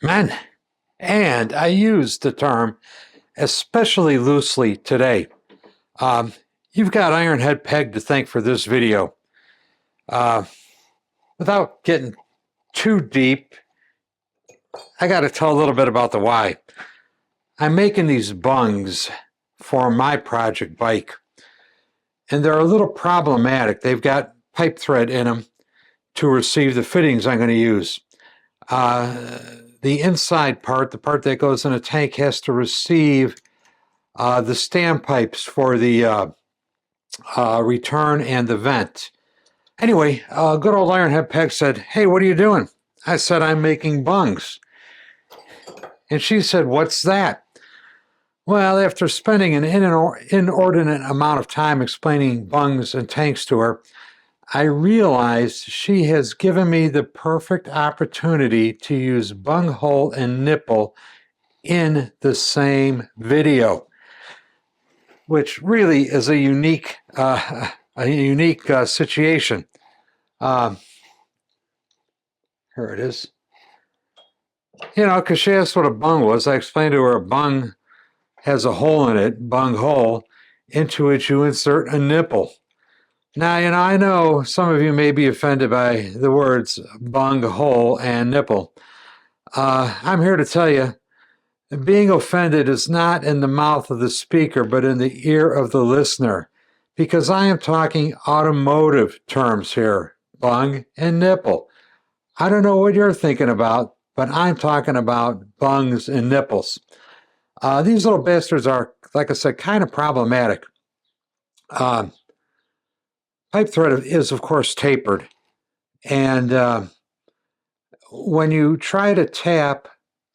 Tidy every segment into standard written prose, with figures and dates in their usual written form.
Men, and I use the term especially loosely today. Um, you've got Ironhead Peg to thank for this video. Uh, Without getting too deep, I got to tell a little bit about the why. I'm making these bungs for my project bike, and they're a little problematic. They've got pipe thread in them to receive the fittings I'm going to use. The inside part, the part that goes in a tank, has to receive the standpipes for the return and the vent. Anyway, good old Ironhead Peg said, "Hey, what are you doing?" I said, "I'm making bungs." And she said, "What's that?" Well, after spending an inordinate amount of time explaining bungs and tanks to her, I realized she has given me the perfect opportunity to use bunghole and nipple in the same video, which really is a unique situation. Um, Here it is. You know, because she asked what a bung was. I explained to her a bung has a hole in it, bung hole, into which you insert a nipple. Now, I know some of you may be offended by the words bung hole and nipple. I'm here to tell you, being offended is not in the mouth of the speaker, but in the ear of the listener, because I am talking automotive terms here, bung and nipple. I don't know what you're thinking about, but I'm talking about bungs and nipples. These little bastards are, like I said, kind of problematic. Pipe thread is, of course, tapered. And when you try to tap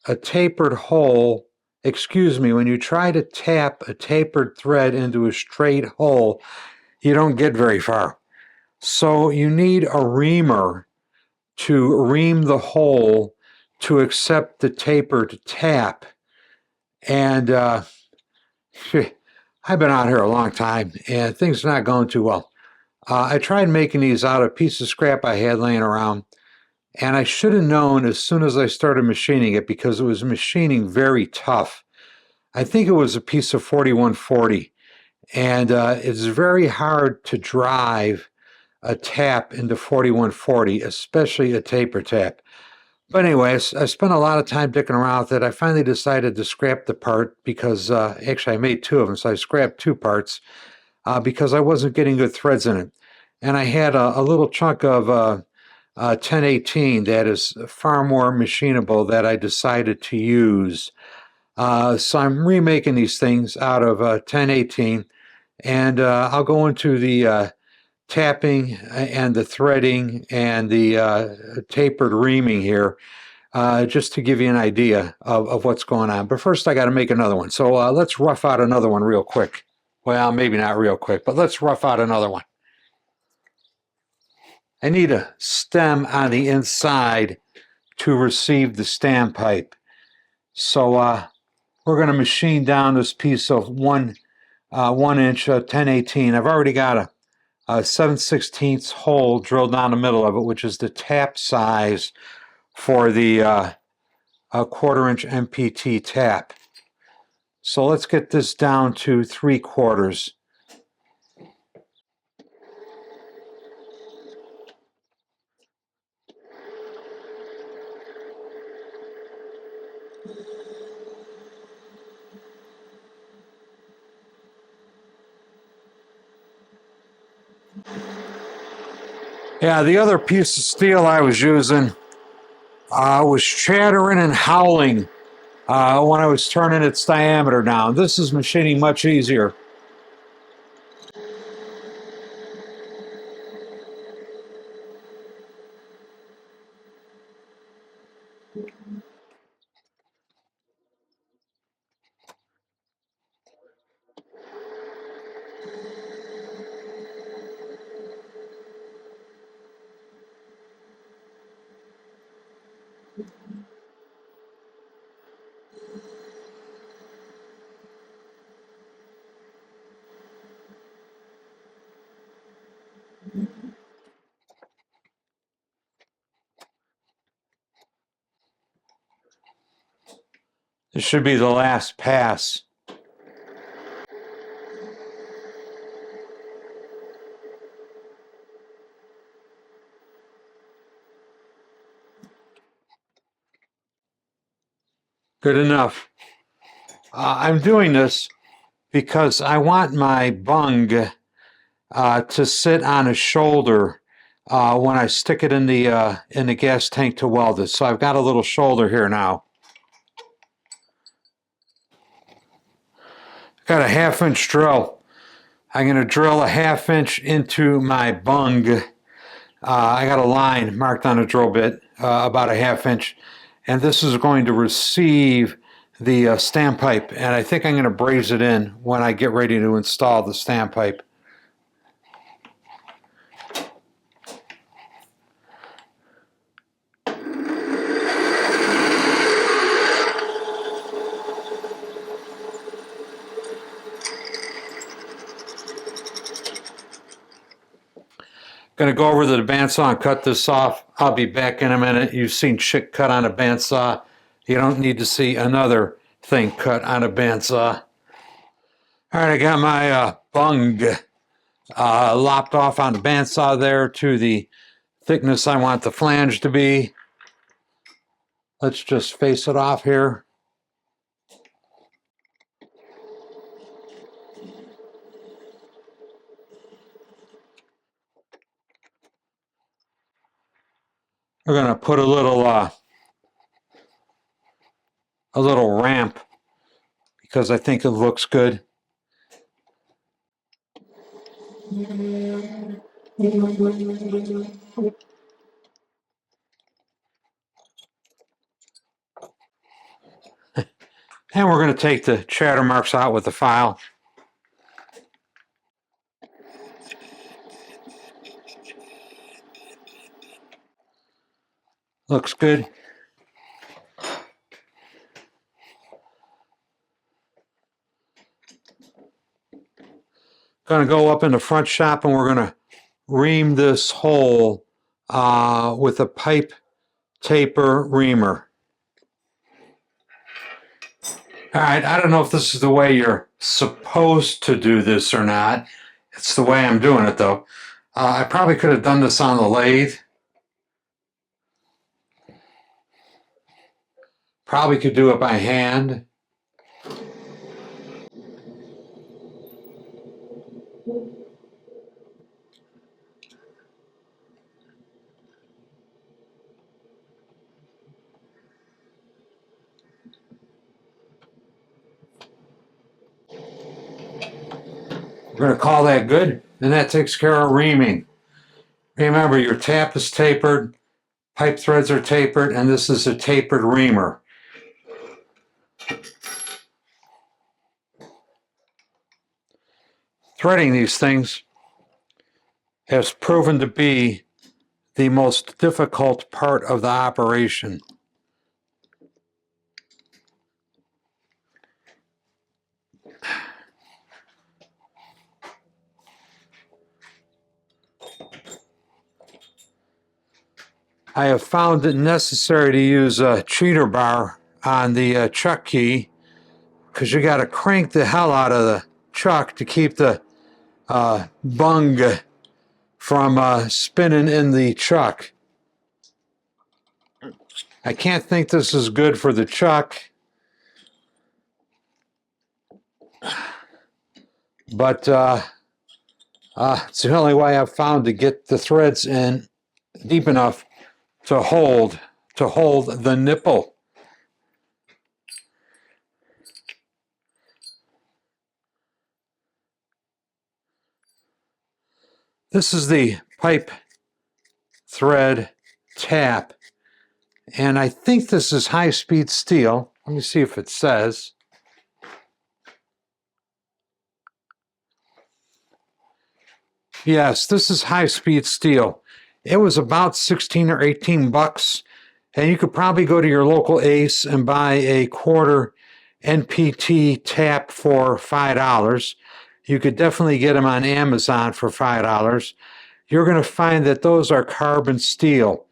a tapered hole, when you try to tap a tapered thread into a straight hole, you don't get very far. So you need a reamer to ream the hole to accept the tapered tap. And I've been out here a long time, and things are not going too well. I tried making these out of a piece of scrap I had laying around, and I should have known as soon as I started machining it because it was machining very tough. I think it was a piece of 4140, and it's very hard to drive a tap into 4140, especially a taper tap. But anyways, I spent a lot of time dicking around with it. I finally decided to scrap the part because actually I made two of them, so I scrapped two parts because I wasn't getting good threads in it. And I had a little chunk of 1018 that is far more machinable that I decided to use. So I'm remaking these things out of 1018, and I'll go into the tapping and the threading and the tapered reaming here just to give you an idea of what's going on. But first I got to make another one. So let's rough out another one real quick. Well, maybe not real quick, but let's rough out another one. I need a stem on the inside to receive the standpipe. So we're going to machine down this piece of 1 inch 1018. I've already got a 7/16 hole drilled down the middle of it, which is the tap size for the 1/4 inch MPT tap. So let's get this down to 3/4. Yeah, the other piece of steel I was using was chattering and howling when I was turning its diameter down. This is machining much easier. This should be the last pass. Good enough. I'm doing this because I want my bung to sit on a shoulder when I stick it in the gas tank to weld it. So I've got a little shoulder here now. Got a 1/2 inch drill. I'm going to drill a 1/2 inch into my bung. I got a line marked on a drill bit about a 1/2 inch, and this is going to receive the standpipe, and I think I'm going to braze it in when I get ready to install the standpipe. Going to go over to the bandsaw and cut this off. I'll be back in a minute. You've seen shit cut on a bandsaw. You don't need to see another thing cut on a bandsaw. All right, I got my bung lopped off on the bandsaw there to the thickness I want the flange to be. Let's just face it off here. We're going to put a little ramp because I think it looks good. And we're going to take the chatter marks out with the file. Looks good. Going to go up in the front shop and we're going to ream this hole with a pipe taper reamer. All right, I don't know if this is the way you're supposed to do this or not. It's the way I'm doing it though. I probably could have done this on the lathe. Probably could do it by hand. We're going to call that good, and that takes care of reaming. Remember, your tap is tapered, pipe threads are tapered, and this is a tapered reamer. Threading these things has proven to be the most difficult part of the operation. I have found it necessary to use a cheater bar on the chuck key because you got to crank the hell out of the chuck to keep the bung from spinning in the chuck. I can't think this is good for the chuck, but it's the only way I've found to get the threads in deep enough to hold the nipple. This is the pipe thread tap, and I think this is high-speed steel. Let me see if it says. Yes, this is high-speed steel. It was about 16 or 18 bucks, and you could probably go to your local Ace and buy a quarter NPT tap for $5. You could definitely get them on Amazon for $5. You're going to find that those are carbon steel,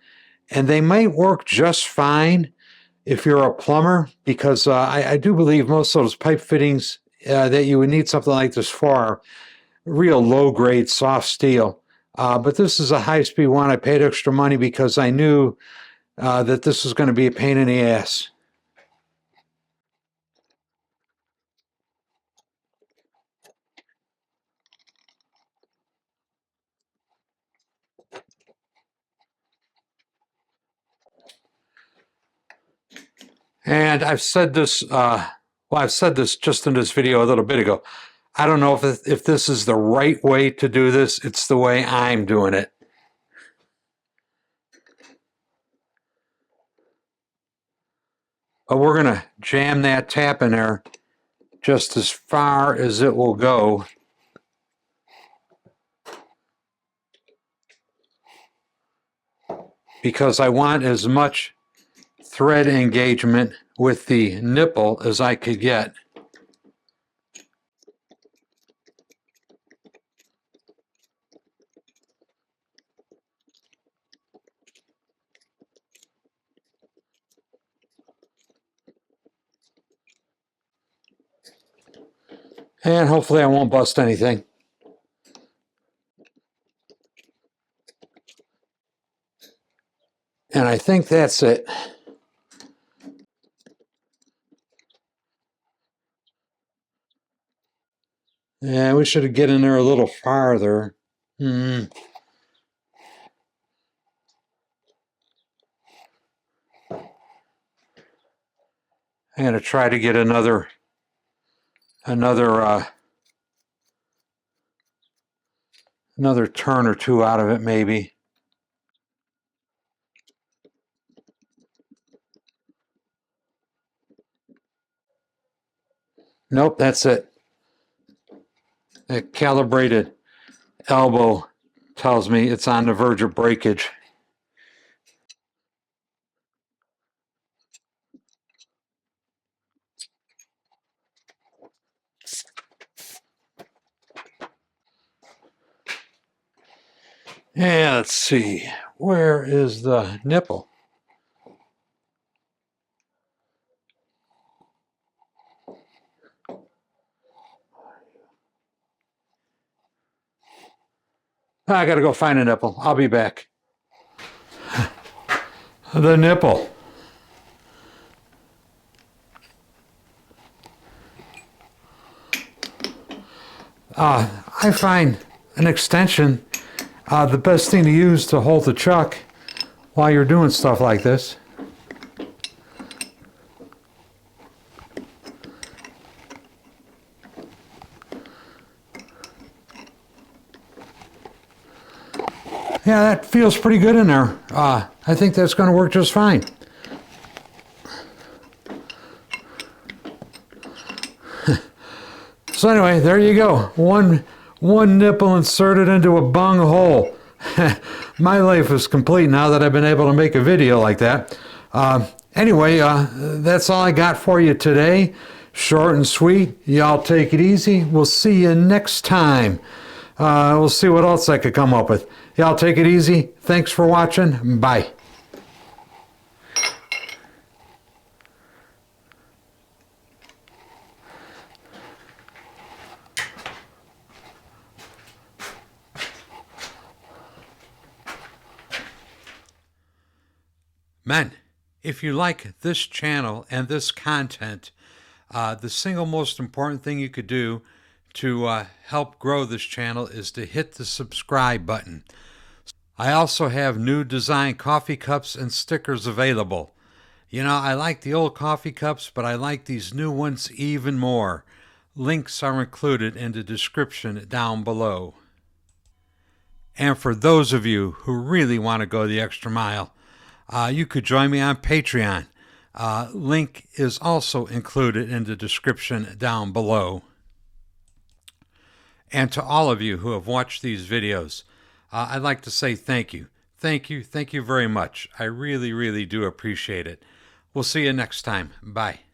and they might work just fine if you're a plumber, because I do believe most of those pipe fittings that you would need something like this for are real low-grade soft steel. But this is a high-speed one. I paid extra money because I knew that this was going to be a pain in the ass. And I've said this, I've said this just in this video a little bit ago. I don't know if this is the right way to do this. It's the way I'm doing it. But we're going to jam that tap in there just as far as it will go. Because I want as much thread engagement with the nipple as I could get. And hopefully I won't bust anything. And I think that's it. Yeah, we should get in there a little farther. I'm going to try to get another turn or two out of it, maybe. Nope, that's it. That calibrated elbow tells me it's on the verge of breakage. Yeah, let's see. Where is the nipple? I got to go find a nipple. I'll be back. The nipple. I find an extension the best thing to use to hold the chuck while you're doing stuff like this. Yeah, that feels pretty good in there. I think that's going to work just fine. So anyway, there you go. One nipple inserted into a bung hole. My life is complete now that I've been able to make a video like that. Anyway, that's all I got for you today. Short and sweet. Y'all take it easy. We'll see you next time. We'll see what else I could come up with. Y'all take it easy. Thanks for watching. Bye. Men, if you like this channel and this content, the single most important thing you could do to help grow this channel is to hit the subscribe button. I also have new design coffee cups and stickers available. You know, I like the old coffee cups, but I like these new ones even more. Links are included in the description down below. And for those of you who really want to go the extra mile, you could join me on Patreon. Link is also included in the description down below. And to all of you who have watched these videos, I'd like to say thank you. Thank you very much. I really, really do appreciate it. We'll see you next time. Bye.